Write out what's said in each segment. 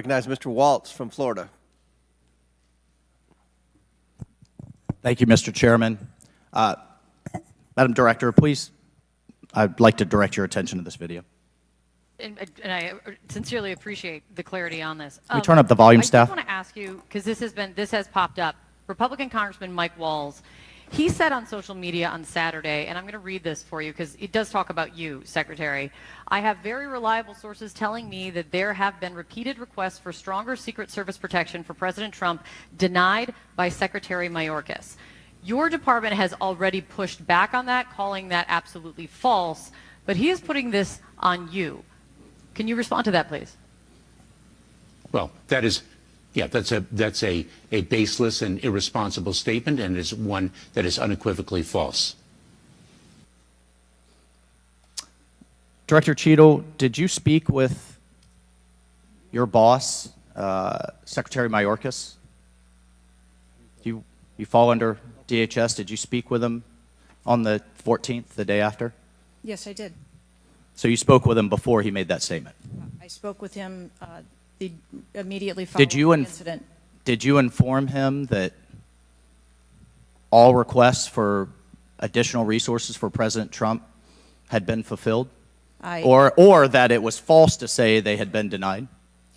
Recognize Mr. Waltz from Florida. Thank you, Mr. Chairman. Madam Director, please, I'd like to direct your attention to this video. And I sincerely appreciate the clarity on this. Can we turn up the volume, staff? I just want to ask you, because this has popped up. Republican Congressman Mike Waltz, he said on social media on Saturday, and I'm going to read this for you because it does talk about you, Secretary. I have very reliable sources telling me that there have been repeated requests for stronger Secret Service protection for President Trump denied by Secretary Mayorkas. Your department has already pushed back on that, calling that absolutely false, but he is putting this on you. Can you respond to that, please? Well, that is, yeah, that's a baseless and irresponsible statement, and is one that is unequivocally false. Director Cheatle, did you speak with your boss, Secretary Mayorkas? You fall under DHS. Did you speak with him on the 14th, the day after? Yes, I did. So you spoke with him before he made that statement? I spoke with him immediately following the incident. Did you inform him that all requests for additional resources for President Trump had been fulfilled? Or that it was false to say they had been denied?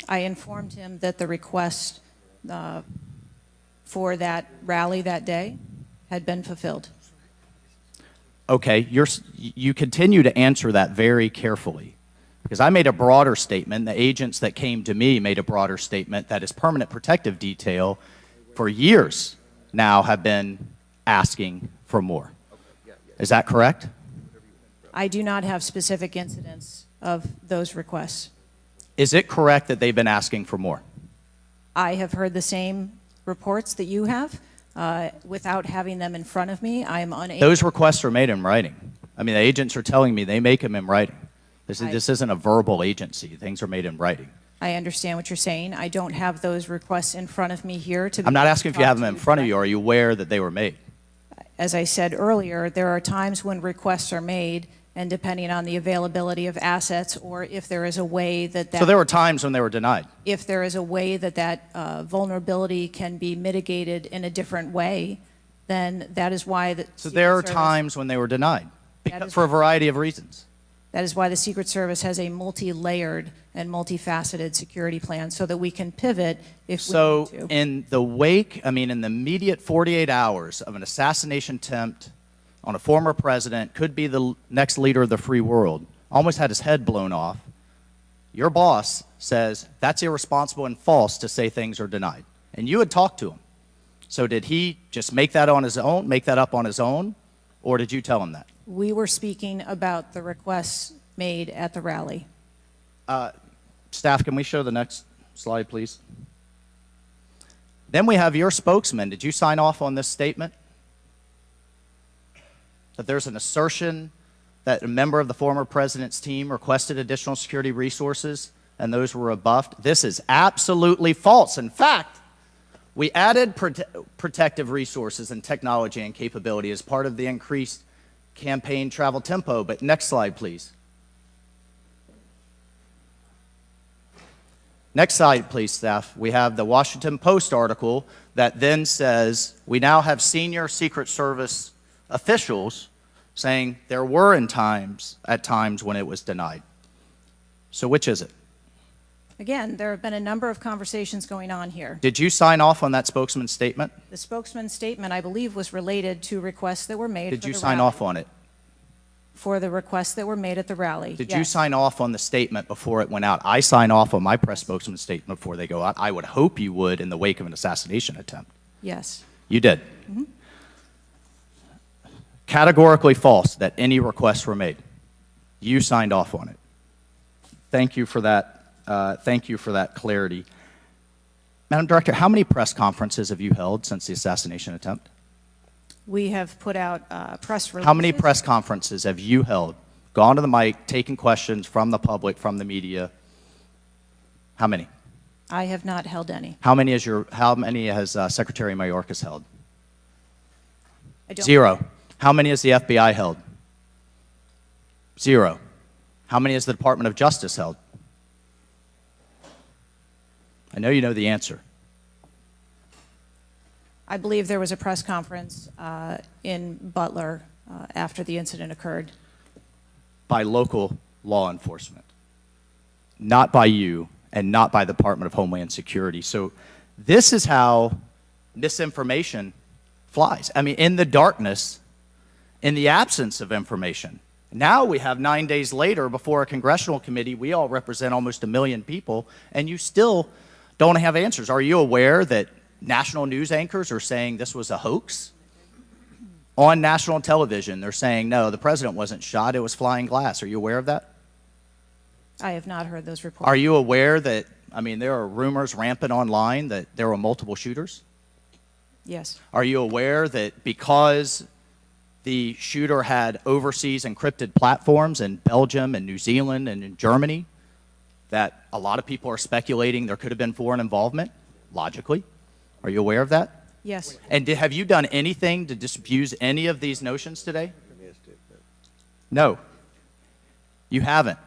I informed him that the request for that rally that day had been fulfilled. Okay, you continue to answer that very carefully, because I made a broader statement. The agents that came to me made a broader statement that his permanent protective detail for years now have been asking for more. Is that correct? I do not have specific incidents of those requests. Is it correct that they've been asking for more? I have heard the same reports that you have. Without having them in front of me, I am unable. Those requests are made in writing. I mean, the agents are telling me they make them in writing. This isn't a verbal agency. Things are made in writing. I understand what you're saying. I don't have those requests in front of me here. I'm not asking if you have them in front of you. Are you aware that they were made? As I said earlier, there are times when requests are made, and depending on the availability of assets, or if there is a way that So there were times when they were denied? If there is a way that vulnerability can be mitigated in a different way, then that is why the So there are times when they were denied, for a variety of reasons. That is why the Secret Service has a multi-layered and multifaceted security plan, so that we can pivot if we need to. So in the wake, I mean, in the immediate 48 hours of an assassination attempt on a former president, could be the next leader of the free world, almost had his head blown off, your boss says that's irresponsible and false to say things are denied. And you had talked to him. So did he just make that on his own, make that up on his own, or did you tell him that? We were speaking about the requests made at the rally. Staff, can we show the next slide, please? Then we have your spokesman. Did you sign off on this statement? That there's an assertion that a member of the former president's team requested additional security resources and those were rebuffed? This is absolutely false. In fact, we added protective resources and technology and capability as part of the increased campaign travel tempo. But next slide, please. Next slide, please, staff. We have the Washington Post article that then says we now have senior Secret Service officials saying there were at times when it was denied. So which is it? Again, there have been a number of conversations going on here. Did you sign off on that spokesman's statement? The spokesman's statement, I believe, was related to requests that were made Did you sign off on it? For the requests that were made at the rally. Did you sign off on the statement before it went out? I sign off on my press spokesman's statement before they go out. I would hope you would in the wake of an assassination attempt. Yes. You did? Mm-hmm. Categorically false that any requests were made. You signed off on it. Thank you for that. Thank you for that clarity. Madam Director, how many press conferences have you held since the assassination attempt? We have put out press releases. How many press conferences have you held? Gone to the mic, taken questions from the public, from the media? How many? I have not held any. How many has Secretary Mayorkas held? I don't. 0. How many has the FBI held? 0. How many has the Department of Justice held? I know you know the answer. I believe there was a press conference in Butler after the incident occurred. By local law enforcement, not by you and not by the Department of Homeland Security. So this is how misinformation flies. I mean, in the darkness, in the absence of information. Now we have 9 days later before a congressional committee, we all represent almost 1 million people, and you still don't have answers. Are you aware that national news anchors are saying this was a hoax? On national television, they're saying, no, the president wasn't shot, it was flying glass. Are you aware of that? I have not heard those reports. Are you aware that, I mean, there are rumors rampant online that there were multiple shooters? Yes. Are you aware that because the shooter had overseas encrypted platforms in Belgium and New Zealand and in Germany, that a lot of people are speculating there could have been foreign involvement, logically? Are you aware of that? Yes. And have you done anything to disabuse any of these notions today? No. You haven't.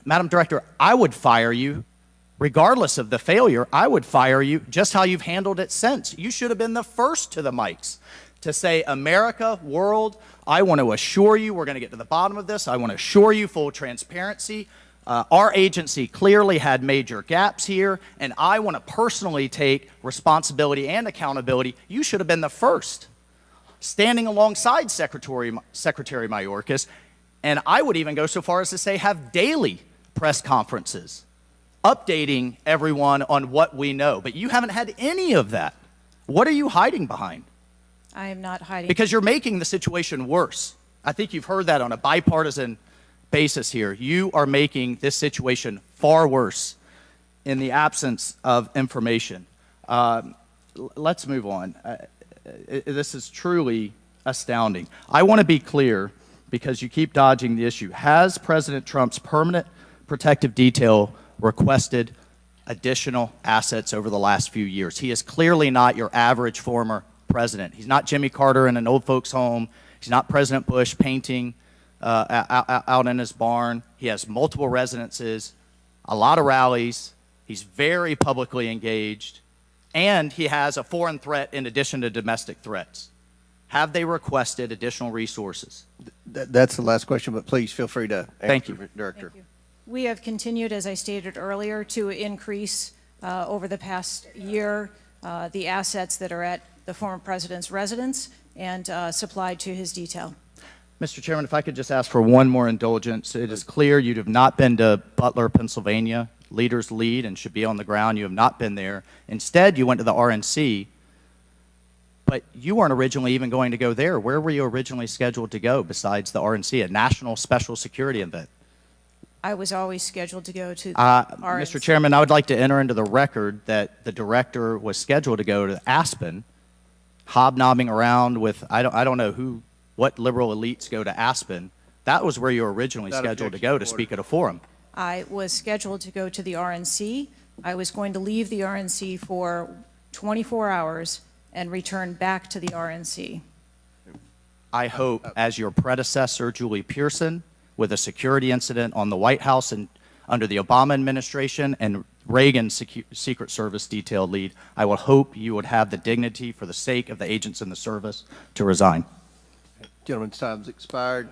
Madam Director, I would fire you. Regardless of the failure, I would fire you just how you've handled it since. You should have been the first to the mics to say, America, world, I want to assure you we're going to get to the bottom of this. I want to assure you full transparency. Our agency clearly had major gaps here, and I want to personally take responsibility and accountability. You should have been the first, standing alongside Secretary Mayorkas, and I would even go so far as to say have daily press conferences, updating everyone on what we know. But you haven't had any of that. What are you hiding behind? I am not hiding. Because you're making the situation worse. I think you've heard that on a bipartisan basis here. You are making this situation far worse in the absence of information. Let's move on. This is truly astounding. I want to be clear because you keep dodging the issue. Has President Trump's permanent protective detail requested additional assets over the last few years? He is clearly not your average former president. He's not Jimmy Carter in an old folks' home. He's not President Bush painting out in his barn. He has multiple residences, a lot of rallies. He's very publicly engaged, and he has a foreign threat in addition to domestic threats. Have they requested additional resources? That's the last question, but please feel free to answer, Thank you. Director. Thank you. We have continued, as I stated earlier, to increase over the past year the assets that are at the former president's residence and supplied to his detail. Mr. Chairman, if I could just ask for one more indulgence. It is clear you have not been to Butler, Pennsylvania. Leaders lead and should be on the ground. You have not been there. Instead, you went to the RNC, but you weren't originally even going to go there. Where were you originally scheduled to go besides the RNC, a national special security event? I was always scheduled to go to the RNC. Mr. Chairman, I would like to enter into the record that the director was scheduled to go to Aspen, hobnobbing around with, I don't know what liberal elites go to Aspen. That was where you were originally scheduled to go to speak at a forum. I was scheduled to go to the RNC. I was going to leave the RNC for 24 hours and return back to the RNC. I hope, as your predecessor, Julie Pearson, with a security incident on the White House and under the Obama administration and Reagan's Secret Service detail lead, I would hope you would have the dignity for the sake of the agents in the service to resign. Gentleman's time's expired.